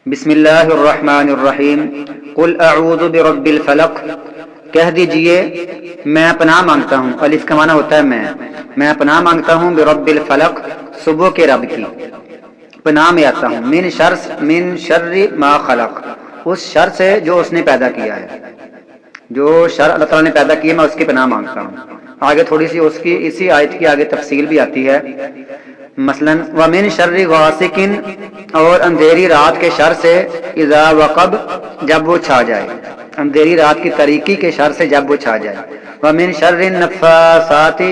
بسم اللہ الرحمن الرحیم قل اعوذ برب الفلق، کہہ دیجئے میں پناہ مانگتا ہوں، الف کا معنی ہوتا ہے میں پناہ مانگتا ہوں برب الفلق، صبح کے رب کی پناہ میں آتا ہوں، من شر ما خلق، اس شر سے جو اس نے پیدا کیا ہے، جو شر اللہ تعالیٰ نے پیدا کیا میں اس کی پناہ مانگتا ہوں۔ آگے تھوڑی سی اس کی اسی آیت کی آگے تفصیل بھی آتی ہے، مثلا ومن شر غاسق، اور اندھیری رات کے شر سے، اذا وقب، جب وہ چھا جائے، اندھیری رات کی تاریکی کے شر سے جب وہ چھا جائے، ومن شر النفاثات،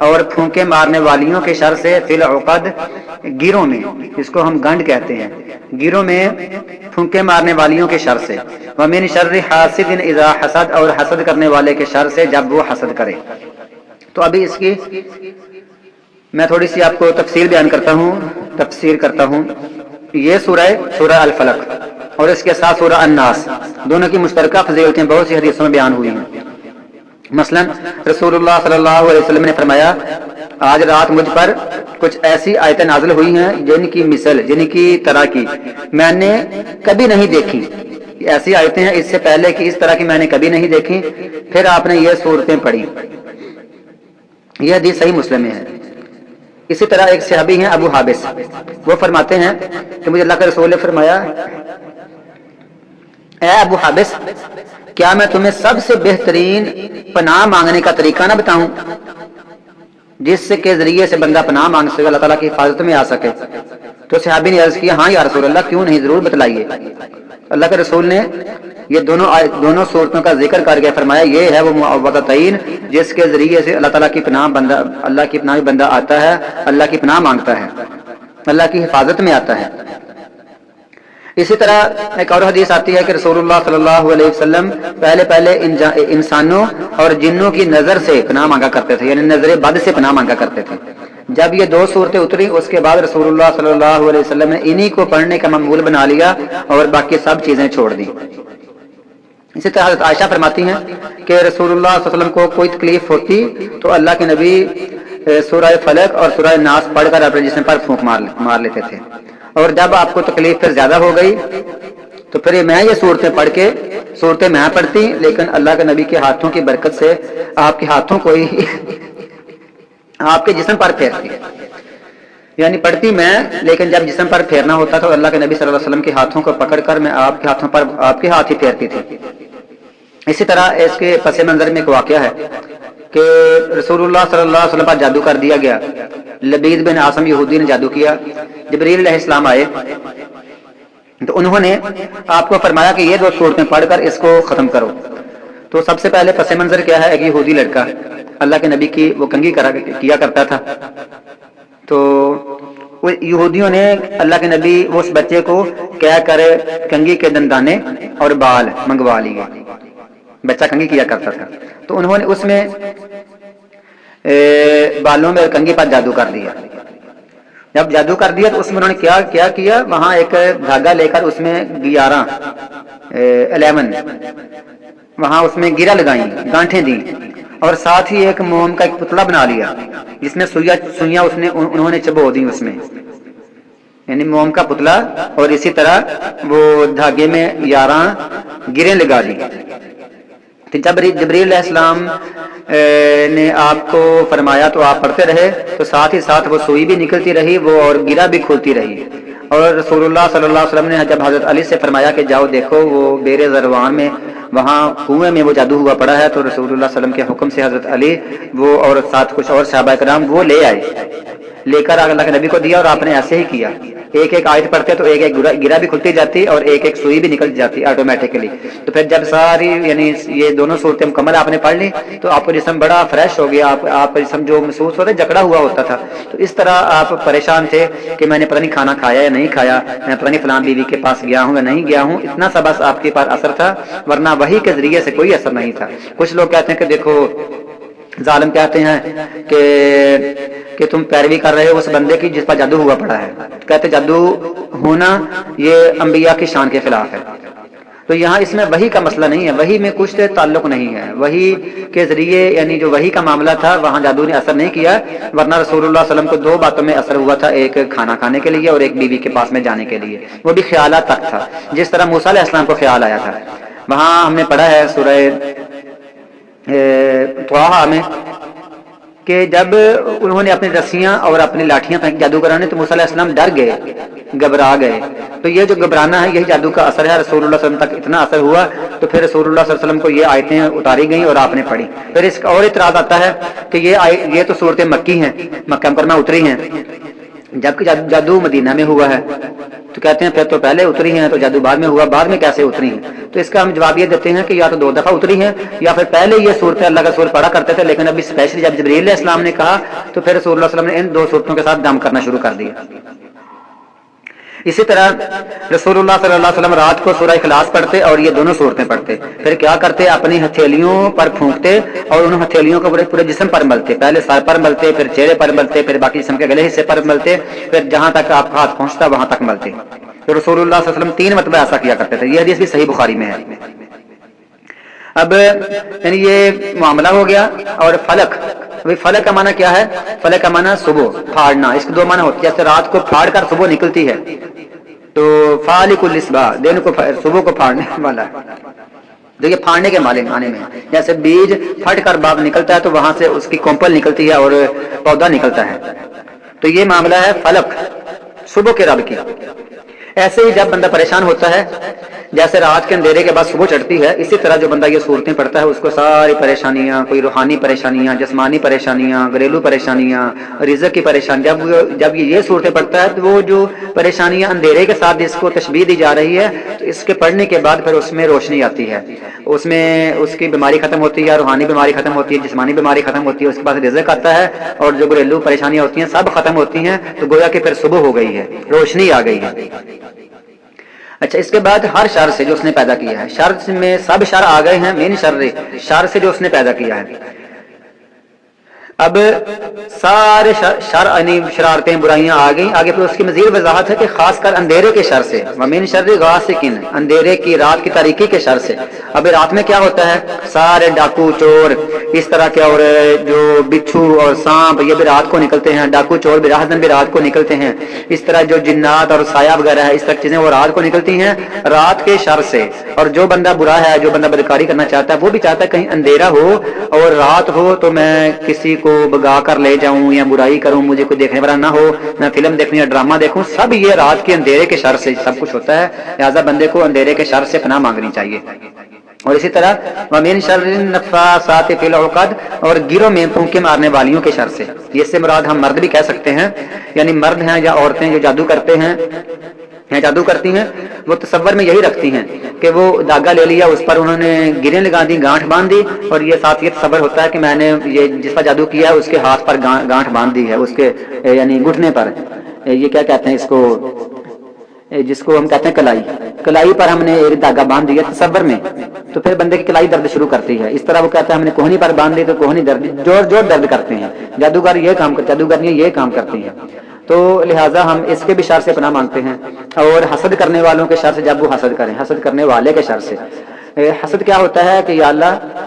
اور پھونکے مارنے والیوں کے شر سے، فی العقد، گیروں میں، جس کو ہم گنڈ کہتے ہیں، گیروں میں پھونکے مارنے والیوں کے شر سے، ومن شر حاسد اذا حسد، اور حسد کرنے والے کے شر سے جب وہ حسد کرے۔ تو ابھی اس کی میں تھوڑی سی آپ کو تفسیر بیان کرتا ہوں، تفسیر کرتا ہوں۔ یہ سورہ الفلق اور اس کے ساتھ سورہ الناس، دونوں کی مشترکہ فضیلتیں بہت سی حدیثوں میں بیان ہوئی ہیں۔ مثلا رسول اللہ صلی اللہ علیہ وسلم نے فرمایا، آج رات مجھ پر کچھ ایسی آیتیں نازل ہوئی ہیں جن کی مثل، جن کی طرح کی میں نے کبھی نہیں دیکھی، ایسی آیتیں ہیں اس سے پہلے کہ اس طرح کی میں نے کبھی نہیں دیکھی، پھر آپ نے یہ سورتیں پڑھی۔ یہ حدیث صحیح مسلم میں ہے۔ اسی طرح ایک صحابی ہیں ابو حابس، وہ فرماتے ہیں کہ مجھے اللہ کے رسول نے فرمایا، اے ابو حابس، کیا میں تمہیں سب سے بہترین پناہ مانگنے کا طریقہ نہ بتاؤں جس کے ذریعے سے بندہ پناہ مانگ سکے، اللہ تعالیٰ کی حفاظت میں آ سکے؟ تو صحابی نے عرض کیا، ہاں یا رسول اللہ، کیوں نہیں، ضرور بتلائیے۔ اللہ کے رسول نے یہ دونوں صورتوں کا ذکر کر کے فرمایا، یہ ہے وہ معوذتین جس کے ذریعے سے اللہ تعالیٰ کی پناہ اللہ کی پناہ بندہ آتا ہے، اللہ کی پناہ مانگتا ہے، اللہ کی حفاظت میں آتا ہے۔ اسی طرح ایک اور حدیث آتی ہے کہ رسول اللہ صلی اللہ علیہ وسلم پہلے انسانوں اور جنوں کی نظر سے پناہ مانگا کرتے تھے، یعنی نظر بد سے پناہ مانگا کرتے تھے۔ جب یہ دو صورتیں اتری اس کے بعد رسول اللہ صلی اللہ علیہ وسلم نے انہی کو پڑھنے کا معمول بنا لیا اور باقی سب چیزیں چھوڑ دی۔ اسی طرح حضرت عائشہ فرماتی ہیں کہ رسول اللہ صلی اللہ علیہ وسلم کو کوئی تکلیف ہوتی تو اللہ کے نبی سورہ فلق اور سورہ ناس پڑھ کر اپنے جسم پر پھونک مار لیتے تھے، اور جب آپ کو تکلیف پھر زیادہ ہو گئی تو پھر میں یہ صورتیں میں پڑھتی، لیکن اللہ کے نبی کے ہاتھوں کی برکت سے آپ کے ہاتھوں کو ہی آپ کے جسم پر پھیرتی، یعنی پڑھتی میں، لیکن جب جسم پر پھیرنا ہوتا تو اللہ کے نبی صلی اللہ علیہ وسلم کے ہاتھوں کو پکڑ کر میں آپ کے ہاتھوں پر آپ کے ہاتھ ہی پھیرتی تھی۔ اسی طرح اس کے پس منظر میں ایک واقعہ ہے کہ رسول اللہ صلی اللہ علیہ وسلم پر جادو کر دیا گیا، لبید بن عاصم یہودی نے جادو کیا، جبریل علیہ السلام آئے تو انہوں نے آپ کو فرمایا کہ یہ دو صورتیں پڑھ کر اس کو ختم کرو۔ تو سب سے پہلے پس منظر کیا ہے، ایک یہودی لڑکا اللہ کے نبی کی وہ کنگھی کیا کرتا تھا، تو یہودیوں نے اللہ کے نبی اس بچے کو کہہ کر کنگھی کے دندانے اور بال منگوا لیے، بچہ کنگھی کیا کرتا تھا، تو انہوں نے اس میں بالوں میں کنگھی پر جادو کر دیا۔ جب جادو کر دیا تو اس میں انہوں نے کیا کیا، وہاں ایک دھاگا لے کر اس میں 11 وہاں اس میں گیرا لگائیں، گانٹھیں دیں، اور ساتھ ہی ایک موم کا ایک پتلا بنا لیا جس میں سوئیاں انہوں نے چبو دی اس میں، یعنی موم کا پتلا، اور اسی طرح وہ دھاگے میں 11 گیریں لگا دی۔ جب جبریل علیہ السلام نے آپ کو فرمایا تو آپ پڑھتے رہے، تو ساتھ ہی ساتھ وہ سوئی بھی نکلتی رہی، وہ اور گرا بھی کھلتی رہی۔ اور رسول اللہ صلی اللہ علیہ وسلم نے جب حضرت علی سے فرمایا کہ جاؤ دیکھو وہ بیر ذروان میں وہاں کنویں میں وہ جادو ہوا پڑا ہے، تو رسول اللہ صلی اللہ علیہ وسلم کے حکم سے حضرت علی وہ اور ساتھ کچھ اور صحابہ کرام وہ لے آئے، لے کر اللہ کے نبی کو دیا، اور آپ نے ایسے ہی کیا، ایک آیت پڑھتے تو ایک گرا بھی کھلتی جاتی اور ایک سوئی بھی نکل جاتی آٹومیٹکلی۔ تو پھر جب ساری یعنی یہ دونوں صورتیں مکمل آپ نے پڑھ لی تو آپ کا جسم بڑا فریش ہو گیا، آپ کا جسم جو محسوس ہوتا ہے جکڑا ہوا ہوتا تھا، تو اس طرح آپ پریشان تھے کہ میں نے پتہ نہیں کھانا کھایا یا نہیں کھایا، میں پتہ نہیں فلاں بیوی کے پاس گیا ہوں یا نہیں گیا ہوں، اتنا سا بس آپ کے پاس اثر تھا، ورنہ وحی کے ذریعے سے کوئی اثر نہیں تھا۔ کچھ لوگ کہتے ہیں کہ دیکھو ظالم کہتے ہیں کہ تم پیروی کر رہے ہو اس بندے کی جس پر جادو ہوا پڑا ہے، کہتے جادو ہونا یہ انبیاء کی شان کے خلاف ہے۔ تو یہاں اس میں وحی کا مسئلہ نہیں ہے، وحی میں کچھ تعلق نہیں ہے، وحی کے ذریعے یعنی جو وحی کا معاملہ تھا وہاں جادو نے اثر نہیں کیا، ورنہ رسول اللہ صلی اللہ علیہ وسلم کو دو باتوں میں اثر ہوا تھا، ایک کھانا کھانے کے لیے اور ایک بیوی کے پاس میں جانے کے لیے، وہ بھی خیالات تک تھا، جس طرح موسیٰ علیہ السلام کو خیال آیا تھا۔ وہاں ہم نے پڑھا ہے سورہ طٰہٰ میں کہ جب انہوں نے اپنی رسیاں اور اپنی لاٹھیاں پھینکی جادوگروں نے تو موسیٰ علیہ السلام ڈر گئے، گھبرا گئے۔ تو یہ جو گھبرانا ہے یہی جادو کا اثر ہے، رسول اللہ صلی اللہ علیہ وسلم تک اتنا اثر ہوا تو پھر رسول اللہ صلی اللہ علیہ وسلم کو یہ آیتیں اتاری گئیں اور آپ نے پڑھی۔ پھر اس کا اور اعتراض آتا ہے کہ یہ تو صورتیں مکی ہیں، مکہ مکرمہ اتری ہیں، جبکہ جادو مدینہ میں ہوا ہے، تو کہتے ہیں پھر تو پہلے اتری ہیں تو جادو بعد میں ہوا، بعد میں کیسے اتری ہیں؟ تو اس کا ہم جواب یہ دیتے ہیں کہ یا تو دو دفعہ اتری ہیں یا پھر پہلے یہ صورتیں اللہ کا رسول پڑھا کرتے تھے، لیکن ابھی اسپیشلی جب جبرائیل علیہ السلام نے کہا تو پھر رسول اللہ صلی اللہ علیہ وسلم نے ان دو صورتوں کے ساتھ دم کرنا شروع کر دیا۔ اسی طرح رسول اللہ صلی اللہ علیہ وسلم رات کو سورہ اخلاص پڑھتے اور یہ دونوں صورتیں پڑھتے، پھر کیا کرتے اپنی ہتھیلیوں پر پھونکتے اور ان ہتھیلیوں کو پورے جسم پر ملتے، پہلے سر پر ملتے، پھر چہرے پر ملتے، پھر باقی جسم کے گلے حصے پر ملتے، پھر جہاں تک آپ کا ہاتھ پہنچتا وہاں تک ملتے۔ تو رسول اللہ صلی اللہ علیہ وسلم 3 مرتبہ ایسا کیا کرتے تھے، یہ حدیث بھی صحیح بخاری میں ہے۔ اب یعنی یہ معاملہ ہو گیا۔ اور فلک، فلک کا معنی کیا ہے؟ فلک کا معنی صبح پھاڑنا، اس کے دو معنی ہوتے ہیں، جیسے رات کو پھاڑ کر صبح نکلتی ہے تو فالق الاصباح، دن کو صبح کو پھاڑنے والا ہے، جو یہ پھاڑنے کے معنی میں ہے، جیسے بیج پھٹ کر باغ نکلتا ہے تو وہاں سے اس کی کومپل نکلتی ہے اور پودا نکلتا ہے، تو یہ معاملہ ہے فلک، صبح کے رب کی۔ ایسے ہی جب بندہ پریشان ہوتا ہے، جیسے رات کے اندھیرے کے بعد صبح چڑھتی ہے، اسی طرح جو بندہ یہ صورتیں پڑھتا ہے اس کو ساری پریشانیاں، کوئی روحانی پریشانیاں، جسمانی پریشانیاں، گھریلو پریشانیاں، رزق کی پریشانی، جب یہ صورتیں پڑھتا ہے تو وہ جو پریشانیاں اندھیرے کے ساتھ جس کو تشبیہ دی جا رہی ہے تو اس کے پڑھنے کے بعد پھر اس میں روشنی آتی ہے، اس میں اس کی بیماری ختم ہوتی ہے، روحانی بیماری ختم ہوتی ہے، جسمانی بیماری ختم ہوتی ہے، اس کے بعد رزق آتا ہے اور جو گھریلو پریشانیاں ہوتی ہیں سب ختم ہوتی ہیں، تو گویا کہ پھر صبح ہو گئی ہے، روشنی آ گئی ہے۔ اچھا، اس کے بعد ہر شر سے جو اس نے پیدا کیا ہے، شر میں سب شر آ گئے ہیں، من شر سے جو اس نے پیدا کیا ہے۔ اب سارے شر یعنی شرارتیں برائیاں آ گئیں، آگے پھر اس کی مزید وضاحت ہے کہ خاص کر اندھیرے کے شر سے، ومن شر غاسق، اندھیرے کی رات کی تاریکی کے شر سے۔ اب رات میں کیا ہوتا ہے؟ سارے ڈاکو چور اس طرح کے، اور جو بچھو اور سانپ یہ بھی رات کو نکلتے ہیں، ڈاکو چور بھی راہزن بھی رات کو نکلتے ہیں، اس طرح جو جنات اور سایہ وغیرہ ہے اس طرح چیزیں وہ رات کو نکلتی ہیں رات کے شر سے۔ اور جو بندہ برا ہے، جو بندہ بدکاری کرنا چاہتا ہے، وہ بھی چاہتا ہے کہیں اندھیرا ہو اور رات ہو تو میں کسی کو بگا کر لے جاؤں یا برائی کروں، مجھے کوئی دیکھنے والا نہ ہو، میں فلم دیکھوں یا ڈرامہ دیکھوں، سب یہ رات کے اندھیرے کے شر سے سب کچھ ہوتا ہے، لہذا بندے کو اندھیرے کے شر سے پناہ مانگنی چاہیے۔ اور اسی طرح ومن شر النفاثات فی العقد، اور گیروں میں پھونکے مارنے والیوں کے شر سے، یہ سے مراد ہم مرد بھی کہہ سکتے ہیں، یعنی مرد ہیں یا عورتیں جو جادو کرتے ہیں یا جادو کرتی ہیں، وہ تصور میں یہی رکھتی ہیں کہ وہ دھاگا لے لیا، اس پر انہوں نے گریں لگا دی، گانٹھ باندھ دی، اور یہ ساتھ یہ تصور ہوتا ہے کہ میں نے یہ جس پر جادو کیا ہے اس کے ہاتھ پر گانٹھ باندھ دی ہے، اس کے یعنی گھٹنے پر، یہ کیا کہتے ہیں اس کو، جس کو ہم کہتے ہیں کلائی پر ہم نے ایک دھاگا باندھ دیا تصور میں، تو پھر بندے کی کلائی درد شروع کرتی ہے، اس طرح وہ کہتا ہے ہم نے کوہنی پر باندھ دی تو کوہنی درد، جوڑ درد کرتے ہیں، جادوگر یہ کام کرتے، جادوگرنیاں یہ کام کرتی ہیں، تو لہٰذا ہم اس کے بھی شر سے پناہ مانگتے ہیں۔ اور حسد کرنے والوں کے شر سے، جب وہ حسد کریں، حسد کرنے والے کے شر سے۔ حسد کیا ہوتا ہے کہ یا اللہ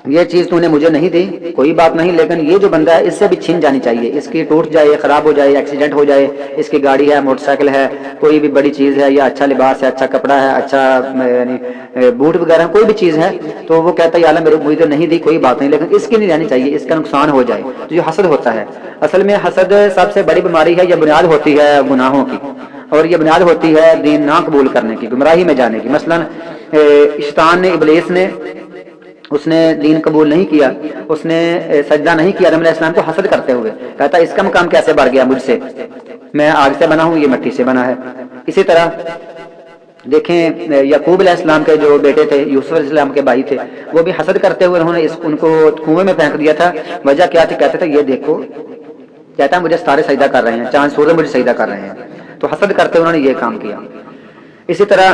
یہ چیز تو نے مجھے نہیں دی، کوئی بات نہیں، لیکن یہ جو بندہ ہے اس سے بھی چھین جانی چاہیے، اس کی ٹوٹ جائے، خراب ہو جائے، ایکسیڈنٹ ہو جائے، اس کی گاڑی ہے، موٹر سائیکل ہے، کوئی بھی بڑی چیز ہے، یا اچھا لباس ہے، اچھا کپڑا ہے، اچھا یعنی بوٹ وغیرہ کوئی بھی چیز ہے، تو وہ کہتا ہے یا اللہ مجھے تو نہیں دی، کوئی بات نہیں، لیکن اس کی نہیں جانی چاہیے، اس کا نقصان ہو جائے، تو یہ حسد ہوتا ہے۔ اصل میں حسد سب سے بڑی بیماری ہے، یہ بنیاد ہوتی ہے گناہوں کی، اور یہ بنیاد ہوتی ہے دین نہ قبول کرنے کی، گمراہی میں جانے کی۔ مثلا شیطان نے، ابلیس نے، اس نے دین قبول نہیں کیا، اس نے سجدہ نہیں کیا آدم علیہ السلام کو، حسد کرتے ہوئے کہتا اس کا مقام کیسے بڑھ گیا مجھ سے، میں آگ سے بنا ہوں، یہ مٹی سے بنا ہے۔ اسی طرح دیکھیں یعقوب علیہ السلام کے جو بیٹے تھے، یوسف علیہ السلام کے بھائی تھے، وہ بھی حسد کرتے ہوئے انہوں نے ان کو کنویں میں پھینک دیا تھا۔ وجہ کیا تھی؟ کہتے تھے یہ دیکھو، کہتا ہے مجھے ستارے سجدہ کر رہے ہیں، چاند سورج مجھے سجدہ کر رہے ہیں، تو حسد کرتے انہوں نے یہ کام کیا۔ اسی طرح